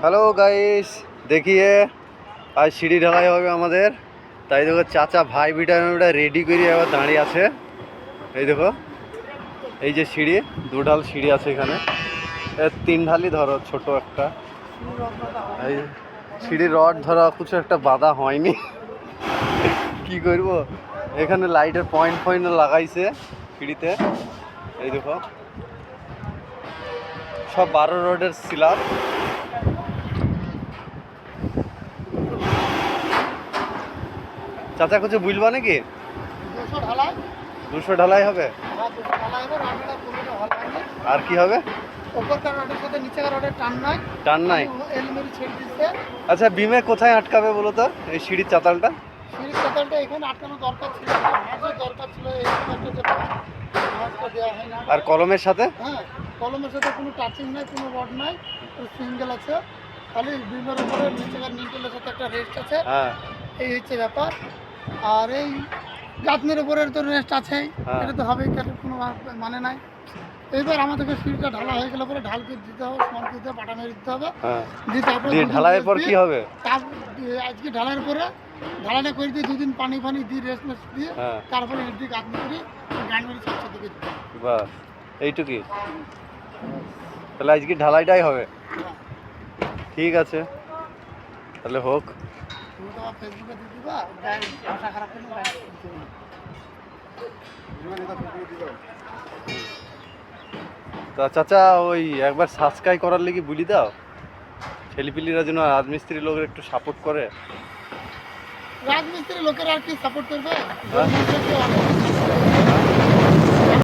Hello guys, দেখিয়ে আজ সিঁড়ি ঢালাই হবে আমাদের। তাই দেখো চাচা ভাই বিটা রেডি করে আবার দাঁড়িয়ে আছে। এই দেখো, এই যে সিঁড়ি, দুঢাল সিঁড়ি আছে এখানে। তিন ঢালি ধরো, ছোট একটা এই সিঁড়ির রড ধরা কিছু একটা বাঁধা হয়নি। কি করব, এখানে লাইটের পয়েন্ট পয়েন্ট লাগাইছে সিঁড়িতে। এই দেখো সব 12 রডের স্ল্যাব। চাচা কিছু বুঝবা নাকি? 200 ঢালাই হবে। আর কি হবে? টান নাই। আচ্ছা, বিমে কোথায় আটকাবে বলো তো এই সিঁড়ির চাতালটা? আর কলমের সাথে? হ্যাঁ, কলমের সাথে কোনো টাচিং নাই, কোনো রড নাই, সিঙ্গেল আছে। খালি বিমের উপরে নিচেকার নিটেলের সাথে একটা রেস্ট আছে। হ্যাঁ, এই হচ্ছে ব্যাপার। আর এই গাঁথনির উপরের তো রেস্ট আছেই, এটা তো হবেই, কোনো মানে নাই। এইবার আমাদেরকে সিঁড়িটা ঢালা হয়ে গেলে পরে ঢালকে দিতে হবে, সমান দিতে হবে, বাটা মেরে দিতে হবে। দিয়ে ঢালাইয়ের পর কি হবে? আজকে ঢালাইয়ের পরে ঢালাইটা করে দিয়ে 2 দিন পানি ফানি দিয়ে রেস্ট দিয়ে তারপরে এর দিকে গাঁথনি করে গান মেরে সাথে দিকে দিতে হবে। বাস এইটুকুই? তাহলে আজকে ঢালাইটাই হবে। ঠিক আছে, তাহলে হোক। তুমি তো আমার ফেসবুকে দিয়ে দিবা, ভাষা খারাপ করে তা চাচা, ওই একবার সাবস্ক্রাইব করার লেগে বলি দাও, ছেলেপিলিরা যেন রাজমিস্ত্রি লোকের একটু সাপোর্ট করে। রাজমিস্ত্রি লোকের আর কি সাপোর্ট করবে?